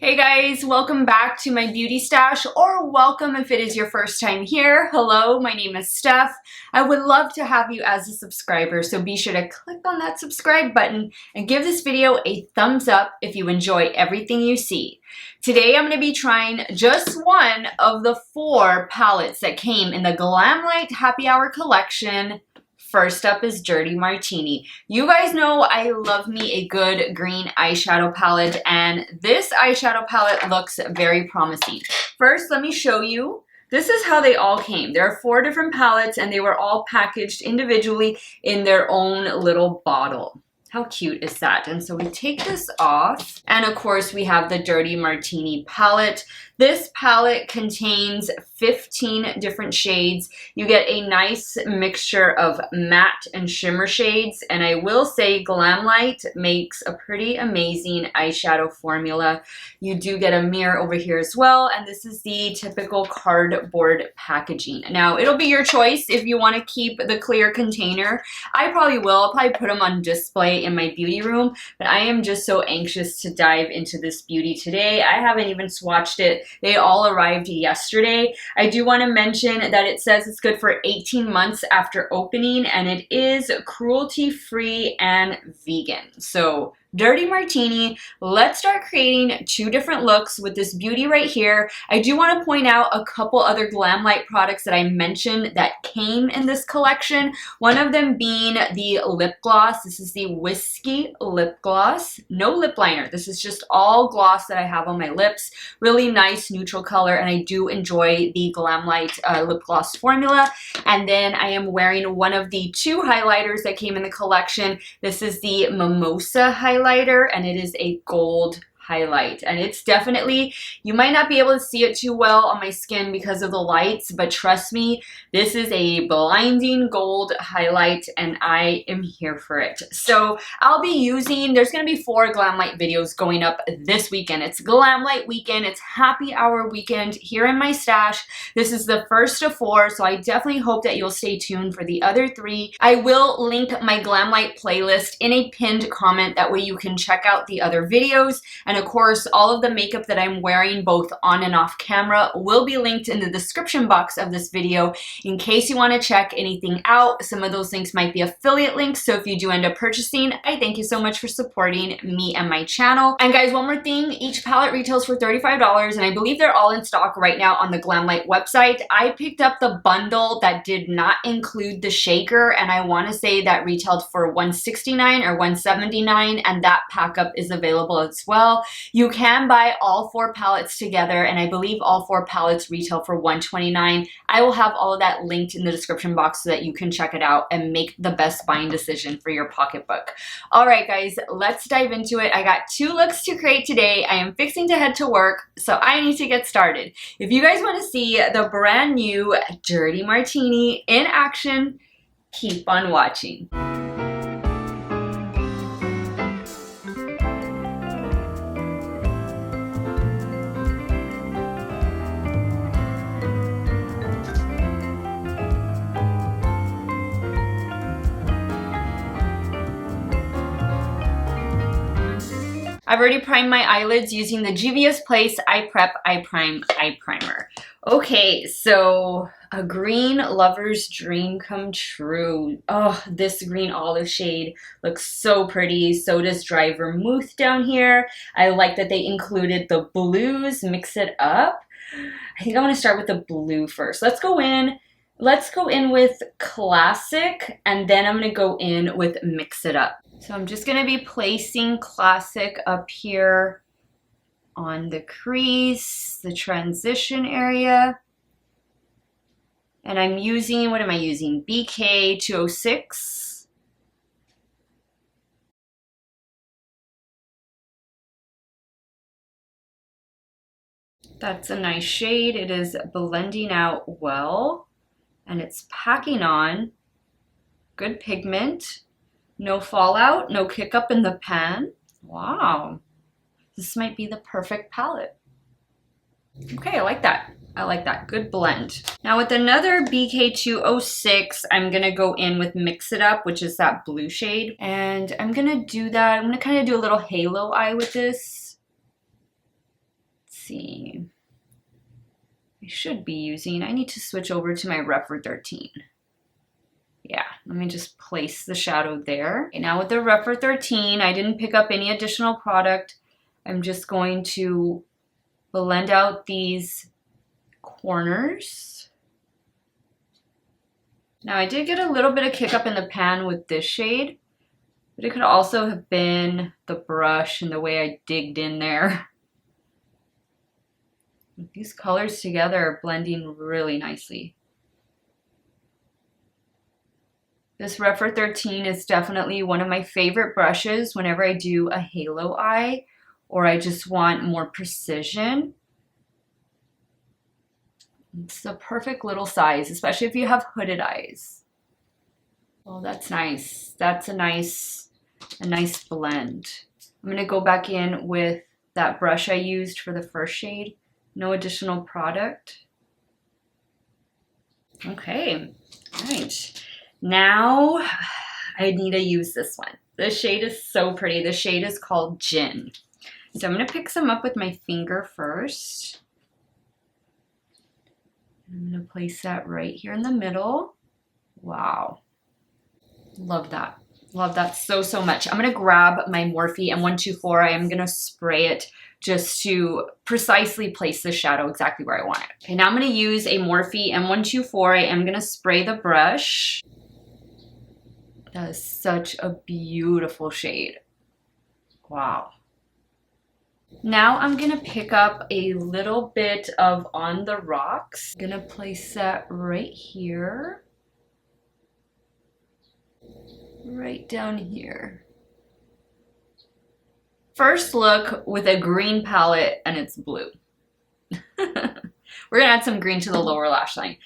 Hey guys, welcome back to my beauty stash, or welcome if it is your first time here. Hello, my name is Steph. I would love to have you as a subscriber, so be sure to click on that subscribe button and give this video a thumbs up if you enjoy everything you see. Today I'm going to be trying just one of the 4 palettes that came in the Glamlite Happy Hour collection. First up is Dirty Martini. You guys know I love me a good green eyeshadow palette, and this eyeshadow palette looks very promising. First, let me show you. This is how they all came. There are 4 different palettes, and they were all packaged individually in their own little bottle. How cute is that? And so we take this off, and of course we have the Dirty Martini palette. This palette contains 15 different shades. You get a nice mixture of matte and shimmer shades, and I will say Glamlite makes a pretty amazing eyeshadow formula. You do get a mirror over here as well, and this is the typical cardboard packaging. Now, it'll be your choice if you want to keep the clear container. I probably will. I'll probably put them on display in my beauty room, but I am just so anxious to dive into this beauty today. I haven't even swatched it. They all arrived yesterday. I do want to mention that it says it's good for 18 months after opening, and it is cruelty-free and vegan. So Dirty Martini, let's start creating 2 different looks with this beauty right here. I do want to point out a couple other Glamlite products that I mentioned that came in this collection. One of them being the lip gloss. This is the Whisky lip gloss. No lip liner. This is just all gloss that I have on my lips. Really nice neutral color, and I do enjoy the Glamlite lip gloss formula. And then I am wearing one of the 2 highlighters that came in the collection. This is the Mimosa highlighter, and it is a gold highlight, and it's definitely, you might not be able to see it too well on my skin because of the lights, but trust me, this is a blinding gold highlight, and I am here for it. So I'll be using, there's going to be 4 Glamlite videos going up this weekend. It's Glamlite weekend, it's happy hour weekend here in my stash. This is the first of 4, so I definitely hope that you'll stay tuned for the other 3. I will link my Glamlite playlist in a pinned comment, that way you can check out the other videos. And of course, all of the makeup that I'm wearing both on and off camera will be linked in the description box of this video in case you want to check anything out. Some of those links might be affiliate links, so if you do end up purchasing, I thank you so much for supporting me and my channel. And guys, one more thing, each palette retails for $35, and I believe they're all in stock right now on the Glamlite website. I picked up the bundle that did not include the shaker, and I want to say that retailed for $169 or $179, and that pack up is available as well. You can buy all 4 palettes together, and I believe all 4 palettes retail for $129. I will have all of that linked in the description box so that you can check it out and make the best buying decision for your pocketbook. All right, guys, let's dive into it. I got 2 looks to create today. I am fixing to head to work, so I need to get started. If you guys want to see the brand new Dirty Martini in action, keep on watching. I've already primed my eyelids using the Juvia's Place Eye Prep Eye Prime Eye Primer. Okay, so a green lover's dream come true. Oh, this green olive shade looks so pretty. So does dry vermouth down here. I like that they included the blues, mix it up. I think I want to start with the blue first. Let's go in with Classic, and then I'm going to go in with Mix It Up. So I'm just going to be placing Classic up here on the crease, the transition area. And I'm using, what am I using? BK 206. That's a nice shade. It is blending out well, and it's packing on. Good pigment. No fallout, no kick up in the pan. Wow, this might be the perfect palette. Okay, I like that. I like that. Good blend. Now with another BK206, I'm going to go in with Mix It Up, which is that blue shade. And I'm going to do that. I'm going to kind of do a little halo eye with this. see. I should be using, I need to switch over to my Refer 13. Yeah, let me just place the shadow there. Okay, now with the Refer 13, I didn't pick up any additional product. I'm just going to blend out these corners. Now I did get a little bit of kick up in the pan with this shade, but it could also have been the brush and the way I digged in there. These colors together are blending really nicely. This Refer 13 is definitely one of my favorite brushes whenever I do a halo eye or I just want more precision. It's the perfect little size, especially if you have hooded eyes. Oh, that's nice. That's a nice blend. I'm gonna go back in with that brush I used for the first shade. No additional product. Okay, all right. Now I need to use this one. The shade is so pretty. The shade is called Gin. So I'm gonna pick some up with my finger first. I'm gonna place that right here in the middle. Wow, love that. Love that so, so much. I'm gonna grab my Morphe M124. I am gonna spray it just to precisely place the shadow exactly where I want it. Okay, now I'm gonna use a Morphe M124. I am gonna spray the brush. That is such a beautiful shade. Wow. Now I'm gonna pick up a little bit of On the Rocks. I'm gonna place that right here. Right down here. First look with a green palette and it's blue. We're gonna add some green to the lower lash line.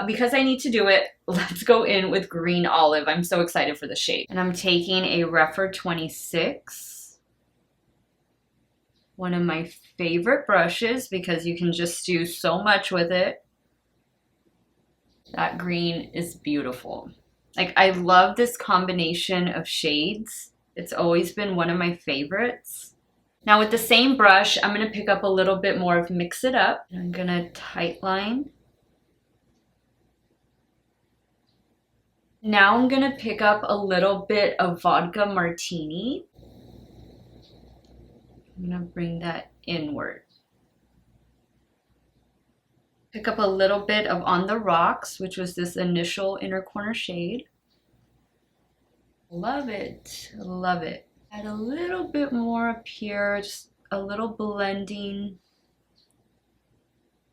Because I need to do it, let's go in with Green Olive. I'm so excited for the shade. And I'm taking a Refer 26. One of my favorite brushes because you can just do so much with it. That green is beautiful. Like, I love this combination of shades. It's always been one of my favorites. Now with the same brush, I'm gonna pick up a little bit more of Mix It Up. I'm gonna tight line. Now I'm gonna pick up a little bit of Vodka Martini. I'm gonna bring that inward. Pick up a little bit of On the Rocks, which was this initial inner corner shade. Love it, love it. Add a little bit more up here, just a little blending.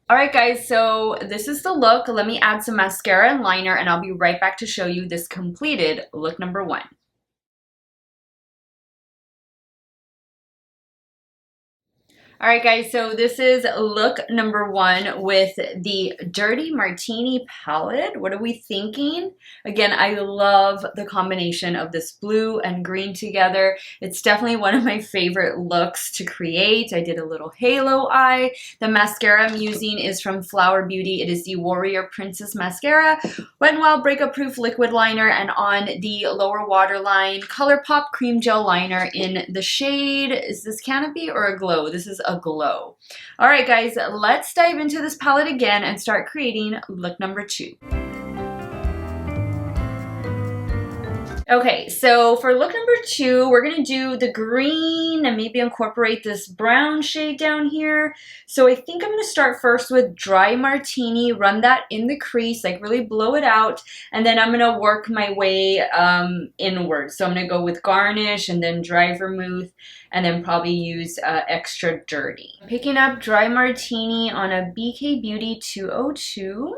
All right, guys, so this is the look. Let me add some mascara and liner, and I'll be right back to show you this completed look number 1. All right, guys, so this is look number 1 with the Dirty Martini palette. What are we thinking? Again, I love the combination of this blue and green together. It's definitely one of my favorite looks to create. I did a little halo eye. The mascara I'm using is from Flower Beauty. It is the Warrior Princess Mascara. Wet n Wild Breakup Proof Liquid Liner, and on the lower waterline, ColourPop Cream Gel Liner in the shade, is this Canopy or Aglow? This is Aglow. All right, guys, let's dive into this palette again and start creating look number 2. Okay, so for look number 2, we're gonna do the green and maybe incorporate this brown shade down here. So I think I'm gonna start first with Dry Martini, run that in the crease, like really blow it out, and then I'm gonna work my way inward. So I'm gonna go with Garnish and then Dry Vermouth, and then probably use Extra Dirty. I'm picking up Dry Martini on a BK Beauty 202.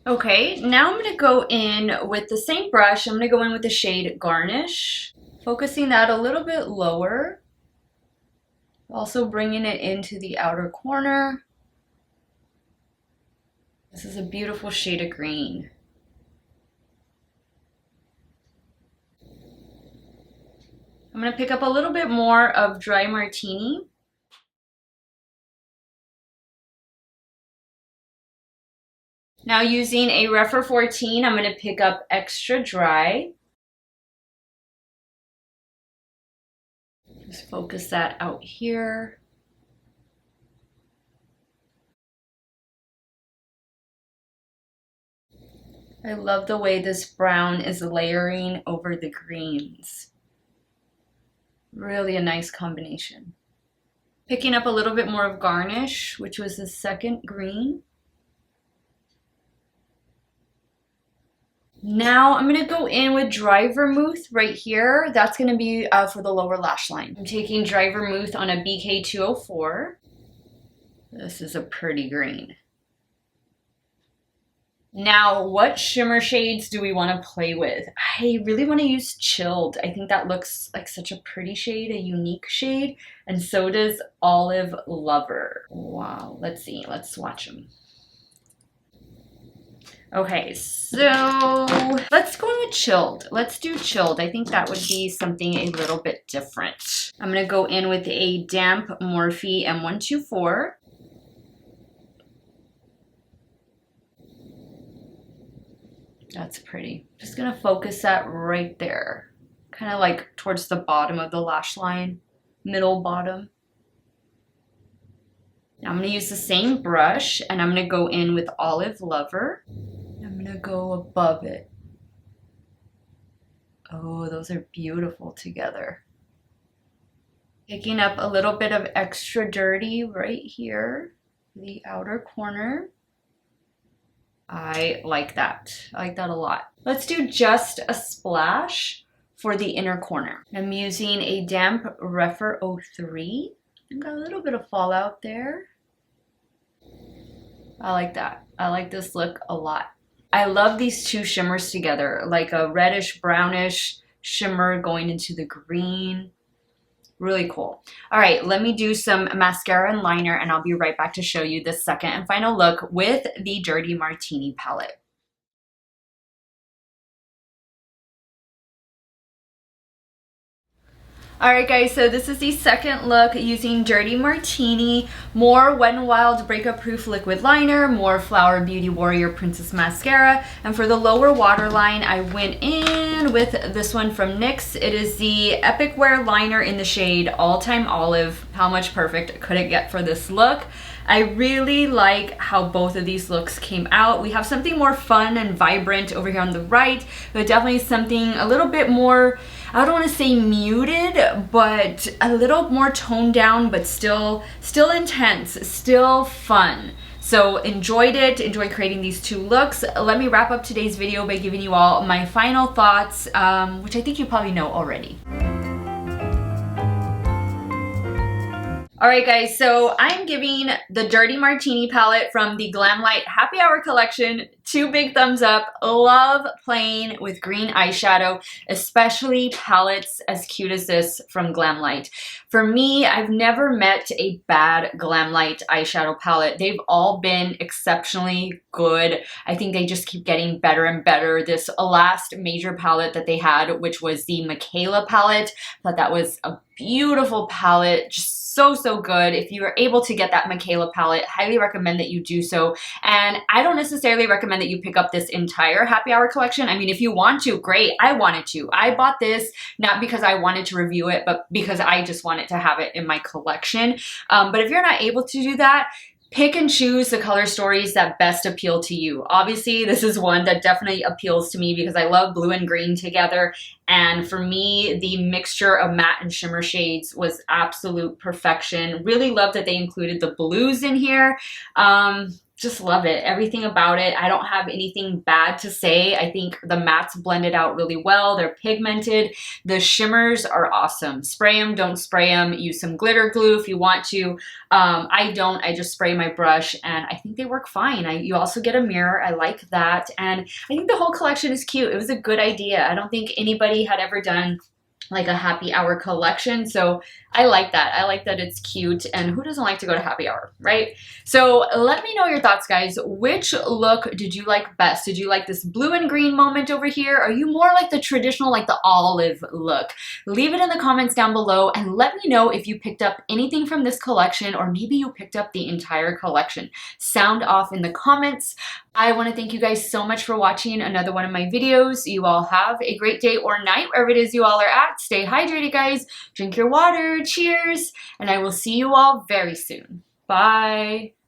Okay, now I'm gonna go in with the same brush. I'm gonna go in with the shade Garnish, focusing that a little bit lower, also bringing it into the outer corner. This is a beautiful shade of green. I'm gonna pick up a little bit more of Dry Martini. Now using a Rephr 14, I'm going to pick up Extra Dry. Just focus that out here. I love the way this brown is layering over the greens. Really a nice combination. Picking up a little bit more of Garnish, which was the second green. Now I'm going to go in with Dry Vermouth right here. That's going to be for the lower lash line. I'm taking Dry Vermouth on a BK204. This is a pretty green. Now, what shimmer shades do we want to play with? I really want to use Chilled. I think that looks like such a pretty shade, a unique shade, and so does Olive Lover. Wow, let's see, let's swatch them. Okay, so let's go with Chilled. Let's do Chilled. I think that would be something a little bit different. I'm going to go in with a damp Morphe M124. That's pretty. Just gonna focus that right there. Kind of like towards the bottom of the lash line, middle bottom. Now I'm gonna use the same brush and I'm gonna go in with Olive Lover. I'm gonna go above it. Oh, those are beautiful together. Picking up a little bit of Extra Dirty right here, the outer corner. I like that. I like that a lot. Let's do just a splash for the inner corner. I'm using a damp Rephr 03. I've got a little bit of fallout there. I like that. I like this look a lot. I love these two shimmers together, like a reddish brownish shimmer going into the green. Really cool. All right, let me do some mascara and liner and I'll be right back to show you the second and final look with the Dirty Martini palette. Alright guys, so this is the second look using Dirty Martini, more Wet n Wild Breakup Proof liquid liner, more Flower Beauty Warrior Princess mascara, and for the lower waterline I went in with this one from NYX. It is the Epic Wear liner in the shade All Time Olive. How much perfect could it get for this look? I really like how both of these looks came out. We have something more fun and vibrant over here on the right, but definitely something a little bit more, I don't want to say muted, but a little more toned down, but still intense, still fun. So enjoyed creating these two looks. Let me wrap up today's video by giving you all my final thoughts, which I think you probably know already. Alright guys, so I'm giving the Dirty Martini palette from the Glamlite Happy Hour collection 2 big thumbs up. Love playing with green eyeshadow, especially palettes as cute as this from Glamlite. For me, I've never met a bad Glamlite eyeshadow palette. They've all been exceptionally good. I think they just keep getting better and better. This last major palette that they had, which was the Michaela palette, I thought that was a beautiful palette, just so good. If you are able to get that Michaela palette, highly recommend that you do so. And I don't necessarily recommend that you pick up this entire Happy Hour collection. I mean, if you want to, great. I wanted to. I bought this not because I wanted to review it, but because I just wanted to have it in my collection. But if you're not able to do that, pick and choose the color stories that best appeal to you. Obviously, this is one that definitely appeals to me because I love blue and green together. And for me, the mixture of matte and shimmer shades was absolute perfection. Really love that they included the blues in here. Just love it. Everything about it. I don't have anything bad to say. I think the mattes blended out really well. They're pigmented. The shimmers are awesome. Spray them, don't spray them. Use some glitter glue if you want to. I don't. I just spray my brush and I think they work fine. You also get a mirror. I like that. And I think the whole collection is cute. It was a good idea. I don't think anybody had ever done like a happy hour collection. So I like that. I like that it's cute, and who doesn't like to go to happy hour, right? So let me know your thoughts, guys. Which look did you like best? Did you like this blue and green moment over here? Are you more like the traditional, like the olive look? Leave it in the comments down below and let me know if you picked up anything from this collection, or maybe you picked up the entire collection. Sound off in the comments. I want to thank you guys so much for watching another one of my videos. You all have a great day or night, wherever it is you all are at. Stay hydrated, guys. Drink your water. Cheers. And I will see you all very soon. Bye.